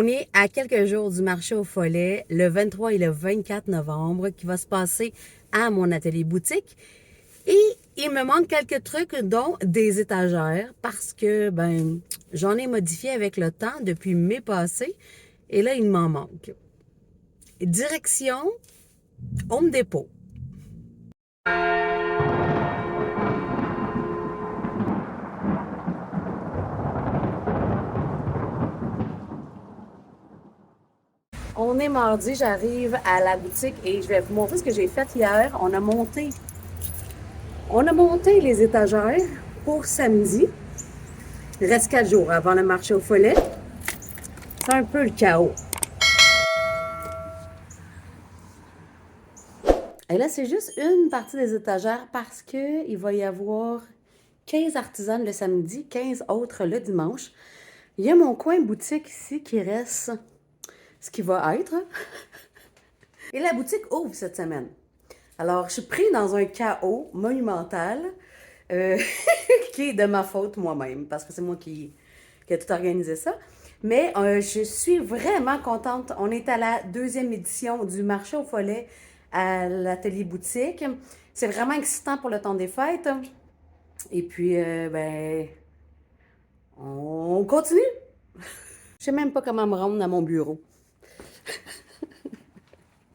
On est à quelques jours du marché au Follet, le 23 et le 24 novembre, qui va se passer à mon atelier boutique. Et il me manque quelques trucs, dont des étagères, parce que j'en ai modifié avec le temps depuis mai passé. Et là, il m'en manque. Direction Home Depot. On est mardi, j'arrive à la boutique et je vais vous montrer ce que j'ai fait hier. On a monté les étagères pour samedi. Il reste 4 jours avant le marché au Follet. C'est un peu le chaos. Et là, c'est juste une partie des étagères parce qu'il va y avoir 15 artisanes le samedi, 15 autres le dimanche. Il y a mon coin boutique ici qui reste ce qui va être. Et la boutique ouvre cette semaine. Alors, je suis pris dans un chaos monumental qui est de ma faute moi-même, parce que c'est moi qui ai tout organisé ça. Mais je suis vraiment contente. On est à la 2e édition du marché au Follet à l'atelier boutique. C'est vraiment excitant pour le temps des fêtes. Et puis, on continue. Je sais même pas comment me rendre à mon bureau.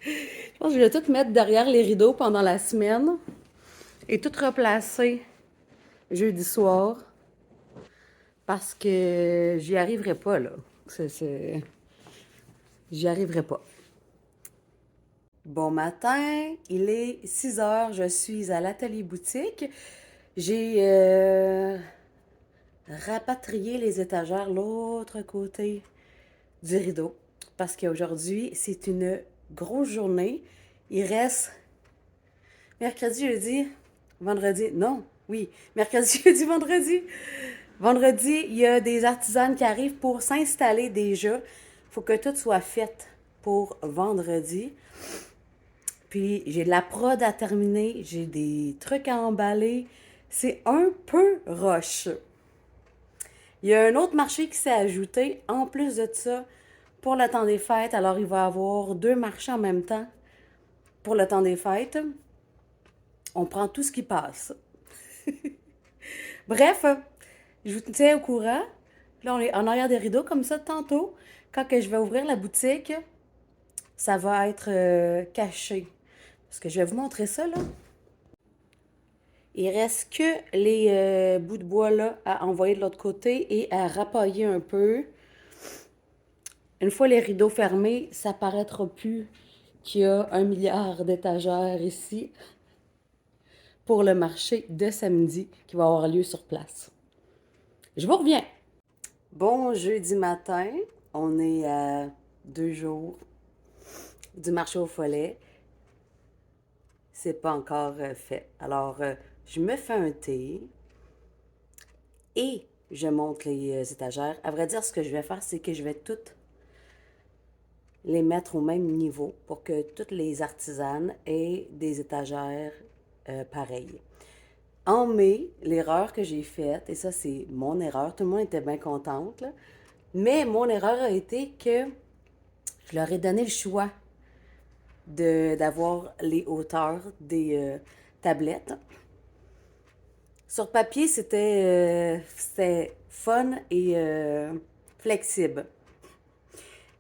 Je pense que je vais tout mettre derrière les rideaux pendant la semaine et tout replacer jeudi soir parce que j'y arriverai pas, là. J'y arriverai pas. Bon matin, il est 6 heures, je suis à l'atelier boutique. J'ai rapatrié les étagères l'autre côté du rideau parce qu'aujourd'hui, c'est une grosse journée. Il reste mercredi, jeudi, vendredi. Non, oui, mercredi, jeudi, vendredi. Vendredi, il y a des artisanes qui arrivent pour s'installer déjà. Il faut que tout soit fait pour vendredi. Puis j'ai de la prod à terminer, j'ai des trucs à emballer. C'est un peu rush. Il y a un autre marché qui s'est ajouté en plus de ça pour le temps des fêtes. Alors il va y avoir 2 marchés en même temps pour le temps des fêtes. On prend tout ce qui passe. Bref, je vous tiens au courant. Là, on est en arrière des rideaux comme ça tantôt. Quand que je vais ouvrir la boutique, ça va être caché. Parce que je vais vous montrer ça, là. Il reste que les bouts de bois, là, à envoyer de l'autre côté et à rapailler un peu. Une fois les rideaux fermés, ça paraîtra plus qu'il y a 1 milliard d'étagères ici pour le marché de samedi qui va avoir lieu sur place. Je vous reviens. Bon jeudi matin, on est à 2 jours du marché au Follet. C'est pas encore fait. Alors, je me fais un thé et je monte les étagères. À vrai dire, ce que je vais faire, c'est que je vais toutes les mettre au même niveau pour que toutes les artisanes aient des étagères pareilles. En mai, l'erreur que j'ai faite, et ça c'est mon erreur, tout le monde était bien contente, là, mais mon erreur a été que je leur ai donné le choix d'avoir les hauteurs des tablettes. Sur papier, c'était fun et flexible.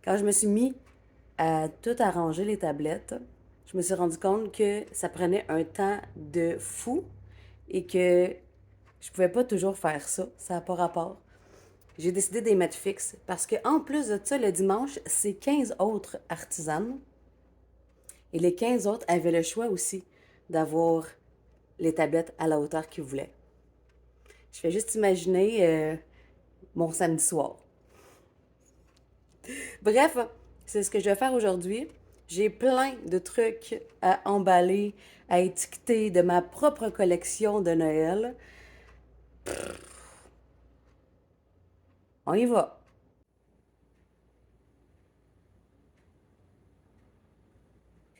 Quand je me suis mis à tout arranger les tablettes, je me suis rendu compte que ça prenait un temps de fou et que je pouvais pas toujours faire ça. Ça n'a pas rapport. J'ai décidé de les mettre fixes parce qu'en plus de ça, le dimanche, c'est 15 autres artisanes. Et les 15 autres avaient le choix aussi d'avoir les tablettes à la hauteur qu'ils voulaient. Je fais juste imaginer mon samedi soir. Bref, c'est ce que je vais faire aujourd'hui. J'ai plein de trucs à emballer, à étiqueter de ma propre collection de Noël. On y va.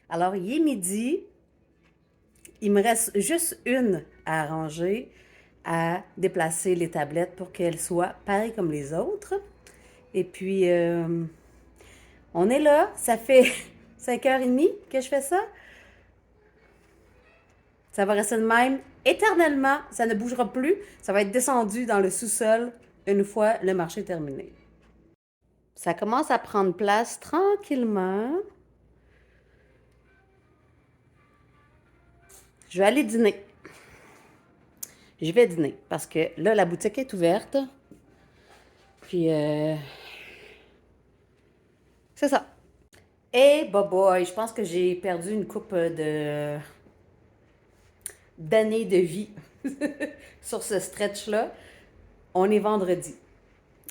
Alors, il est midi. Il me reste juste une à arranger, à déplacer les tablettes pour qu'elles soient pareilles comme les autres. Et puis, On est là, ça fait 5h30 que je fais ça. Ça va rester de même éternellement, ça ne bougera plus. Ça va être descendu dans le sous-sol une fois le marché terminé. Ça commence à prendre place tranquillement. Je vais aller dîner. Je vais dîner parce que là, la boutique est ouverte. Puis, c'est ça. Et boy, je pense que j'ai perdu une coupe d'années de vie sur ce stretch-là. On est vendredi.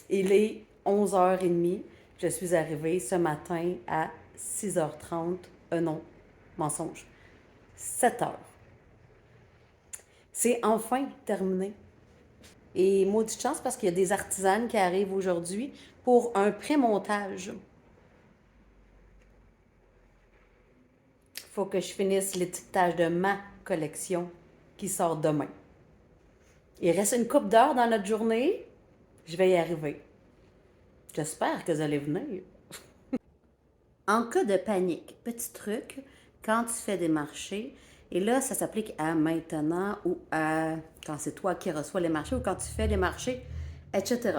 Il est 11h30. Je suis arrivée ce matin à 6h30. Non, mensonge. 7h. C'est enfin terminé. Et maudite chance parce qu'il y a des artisanes qui arrivent aujourd'hui pour un pré-montage. Il faut que je finisse l'étiquetage de ma collection qui sort demain. Il reste une couple d'heures dans notre journée. Je vais y arriver. J'espère que vous allez venir. En cas de panique, petit truc, quand tu fais des marchés, et là, ça s'applique à maintenant ou à quand c'est toi qui reçois les marchés ou quand tu fais les marchés, etc.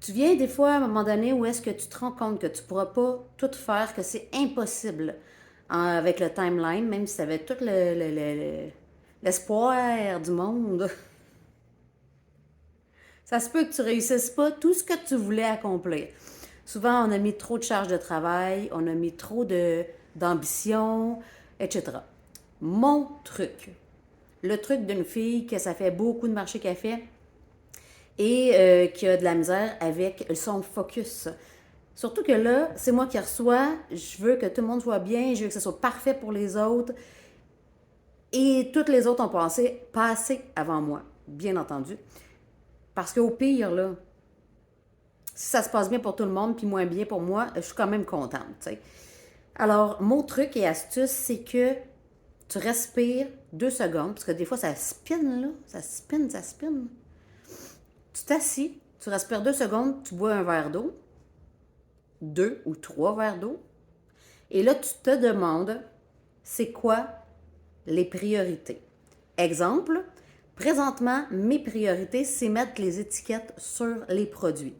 Tu viens des fois à un moment donné où est-ce que tu te rends compte que tu ne pourras pas tout faire, que c'est impossible avec le timeline, même si tu avais tout l'espoir du monde. Ça se peut que tu ne réussisses pas tout ce que tu voulais accomplir. Souvent, on a mis trop de charges de travail, on a mis trop d'ambition, etc. Mon truc, le truc d'une fille que ça fait beaucoup de marchés qu'elle fait et qui a de la misère avec son focus. Surtout que là, c'est moi qui reçois, je veux que tout le monde soit bien, je veux que ce soit parfait pour les autres. Et toutes les autres ont passé avant moi, bien entendu. Parce qu'au pire, là, si ça se passe bien pour tout le monde, puis moins bien pour moi, je suis quand même contente, tu sais. Alors, mon truc et astuce, c'est que tu respires 2 secondes, parce que des fois, ça spin, là. Ça spin, ça spin. Tu t'assis, tu respires 2 secondes, tu bois un verre d'eau, 2 ou 3 verres d'eau, et là, tu te demandes, c'est quoi les priorités? Exemple, présentement, mes priorités, c'est mettre les étiquettes sur les produits.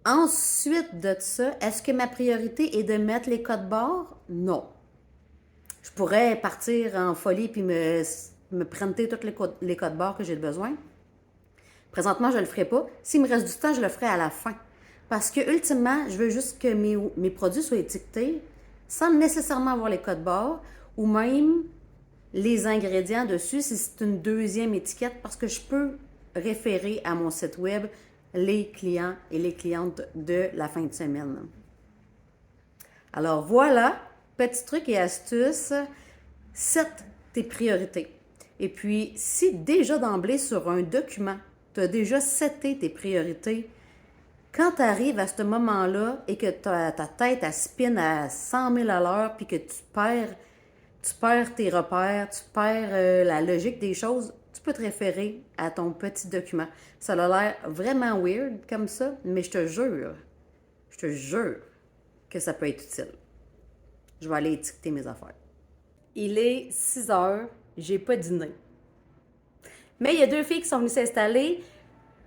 Ensuite de ça, est-ce que ma priorité est de mettre les codes barres? Non. Je pourrais partir en folie puis me prenter tous les codes barres que j'ai besoin. Présentement, je ne le ferai pas. S'il me reste du temps, je le ferai à la fin. Parce que, ultimement, je veux juste que mes produits soient étiquetés sans nécessairement avoir les codes barres ou même les ingrédients dessus si c'est une deuxième étiquette parce que je peux référer à mon site web les clients et les clientes de la fin de semaine. Alors voilà, petit truc et astuce, set tes priorités. Et puis, si déjà d'emblée sur un document, tu as déjà seté tes priorités, quand tu arrives à ce moment-là et que ta tête elle spin à 100 000 à l'heure puis que tu perds tes repères, tu perds la logique des choses, tu peux te référer à ton petit document. Ça a l'air vraiment weird comme ça, mais je te jure que ça peut être utile. Je vais aller étiqueter mes affaires. Il est 6h, j'ai pas dîné. Mais il y a 2 filles qui sont venues s'installer.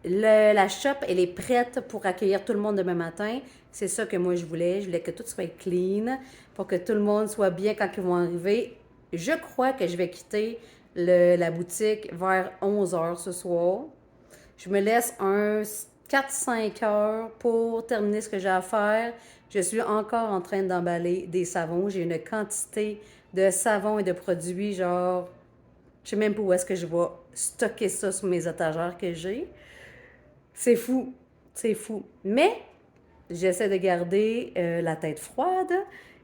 La shop, elle est prête pour accueillir tout le monde demain matin. C'est ça que moi je voulais. Je voulais que tout soit clean pour que tout le monde soit bien quand ils vont arriver. Je crois que je vais quitter la boutique vers 11h ce soir. Je me laisse un 4-5 heures pour terminer ce que j'ai à faire. Je suis encore en train d'emballer des savons. J'ai une quantité de savons et de produits, genre, je sais même pas où est-ce que je vais stocker ça sur mes étagères que j'ai. C'est fou, c'est fou. Mais j'essaie de garder la tête froide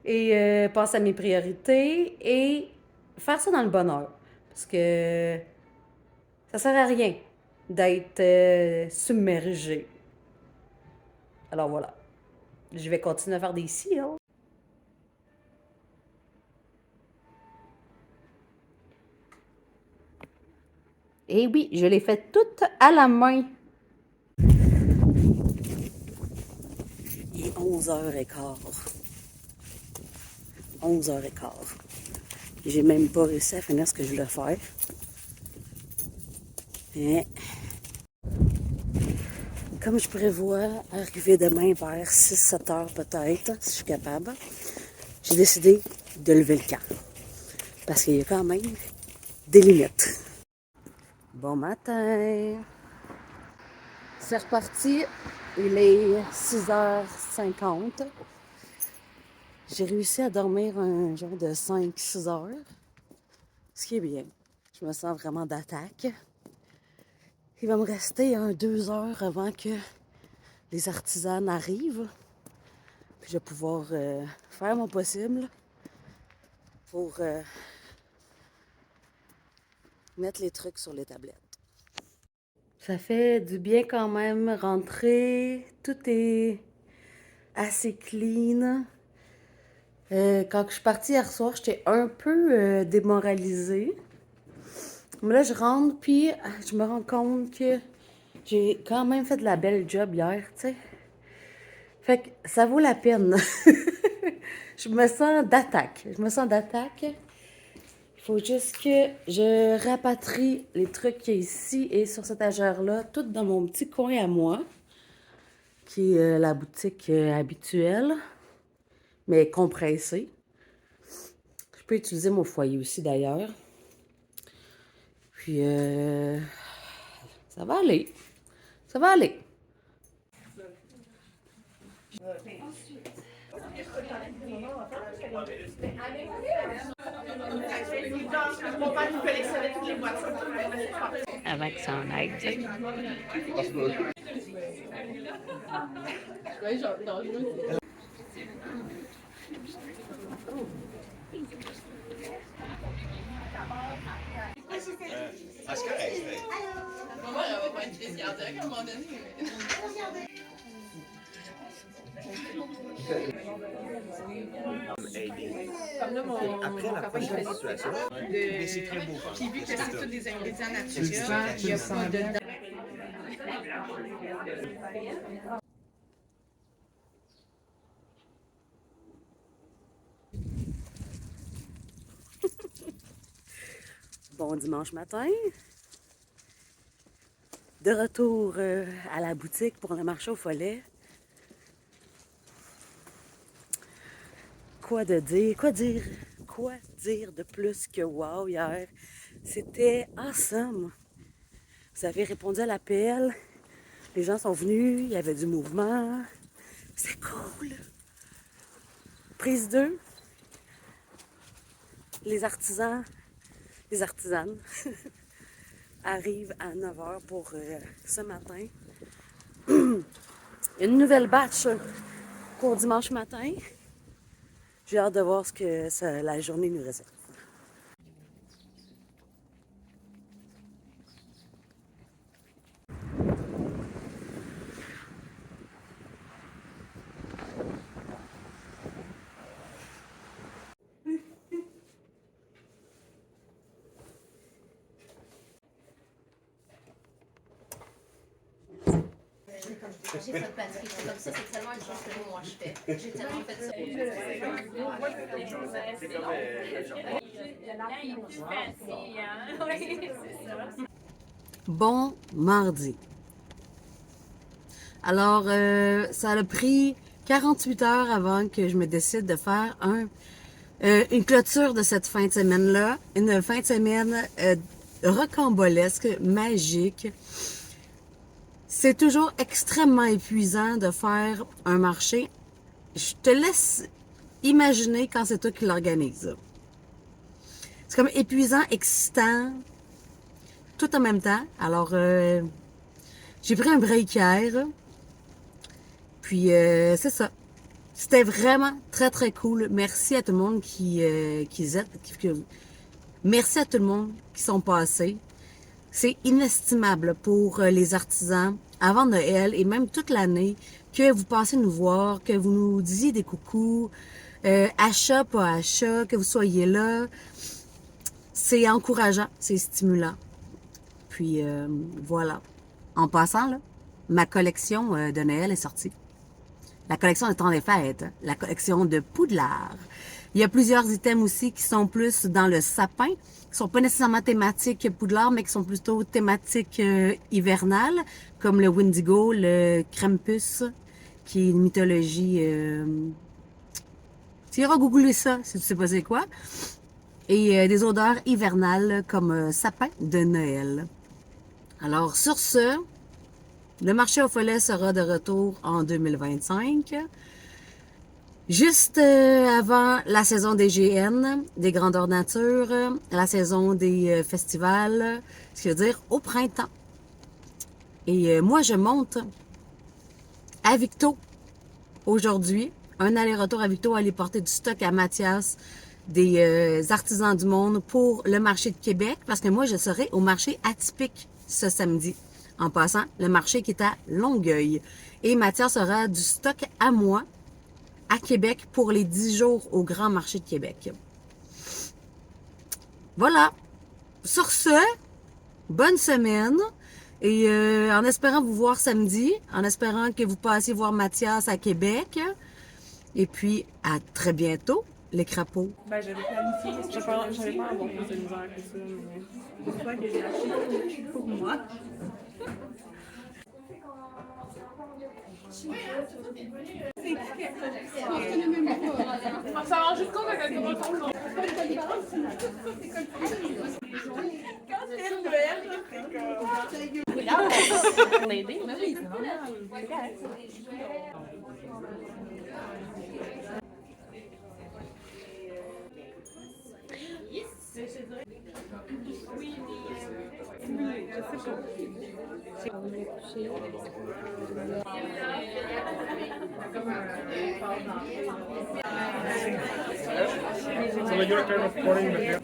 et penser à mes priorités et faire ça dans le bonheur. Parce que ça sert à rien d'être submergé. Alors voilà, je vais continuer à faire des cils. Et oui, je les fais toutes à la main. Il est 11h15. 11h15. J'ai même pas réussi à finir ce que je voulais faire. Mais comme je prévois arriver demain vers 6-7 heures peut-être, si je suis capable, j'ai décidé de lever le camp. Parce qu'il y a quand même des limites. Bon matin! C'est reparti. Il est 6h50. J'ai réussi à dormir un genre de 5-6 heures. Ce qui est bien. Je me sens vraiment d'attaque. Il va me rester 2 heures avant que les artisans arrivent. Puis je vais pouvoir faire mon possible pour mettre les trucs sur les tablettes. Ça fait du bien quand même rentrer. Tout est assez clean. Quand je suis partie hier soir, j'étais un peu démoralisée. Mais là, je rentre, puis je me rends compte que j'ai quand même fait de la belle job hier, tu sais. Fait que ça vaut la peine. Je me sens d'attaque. Je me sens d'attaque. Il faut juste que je rapatrie les trucs qui est ici et sur cette étagère-là, tout dans mon petit coin à moi, qui est la boutique habituelle, mais compressée. Je peux utiliser mon foyer aussi d'ailleurs. Puis, ça va aller. Ça va aller. Avant que ça en aille, tu sais. C'est correct. Ma mère, elle va pas être crise cardiaque à un moment donné. Comme là, Après la prochaine situation, mais c'est très beau. Puis vu que c'est tous des ingrédients naturels, il n'y a pas de... Bon dimanche matin. De retour à la boutique pour le marché au follet. Quoi dire de plus que wow hier? C'était awesome. Vous avez répondu à l'appel. Les gens sont venus, il y avait du mouvement. C'est cool. Prise 2. Les artisans, les artisanes arrivent à 9h pour ce matin. Une nouvelle batch pour dimanche matin. J'ai hâte de voir ce que la journée nous réserve. J'ai fait Patrick, comme ça, c'est tellement une chose que moi je fais. J'ai tellement fait ça. Bon mardi. Alors, ça a pris 48 heures avant que je me décide de faire une clôture de cette fin de semaine-là. Une fin de semaine rocambolesque, magique. C'est toujours extrêmement épuisant de faire un marché. Je te laisse imaginer quand c'est toi qui l'organise. C'est comme épuisant, excitant, tout en même temps. Alors, j'ai pris un break hier. Puis, c'est ça. C'était vraiment très, très cool. Merci à tout le monde merci à tout le monde qui sont passés. C'est inestimable pour les artisans avant Noël et même toute l'année que vous passez nous voir, que vous nous disiez des coucous, achat, pas achat, que vous soyez là. C'est encourageant, c'est stimulant. Puis voilà. En passant, là, ma collection de Noël est sortie. La collection de temps des fêtes, la collection de Poudlard. Il y a plusieurs items aussi qui sont plus dans le sapin, qui sont pas nécessairement thématiques Poudlard, mais qui sont plutôt thématiques hivernales, comme le Wendigo, le Krampus, qui est une mythologie... Tu iras googler ça, si tu sais pas c'est quoi. Et des odeurs hivernales comme sapin de Noël. Alors, sur ce, le marché au follet sera de retour en 2025. Juste avant la saison des GN, des grandeurs nature, la saison des festivals, ce qui veut dire au printemps. Et moi, je monte à Victo aujourd'hui. Un aller-retour à Victo, aller porter du stock à Mathias, des artisans du monde pour le marché de Québec, parce que moi, je serai au marché atypique ce samedi. En passant, le marché qui est à Longueuil. Et Mathias aura du stock à moi, à Québec, pour les 10 jours au Grand Marché de Québec. Voilà. Sur ce, bonne semaine. Et en espérant vous voir samedi, en espérant que vous passiez voir Mathias à Québec. Et puis, à très bientôt, les crapauds. Ben, j'avais planifié, j'avais pas avoir plus de misère que ça, mais c'est ça que j'ai acheté pour moi. On s'arrange juste compte avec le retour. Quand c'est le Noël, c'est comme... On l'aider, mais oui, c'est normal. So you're kind of recording the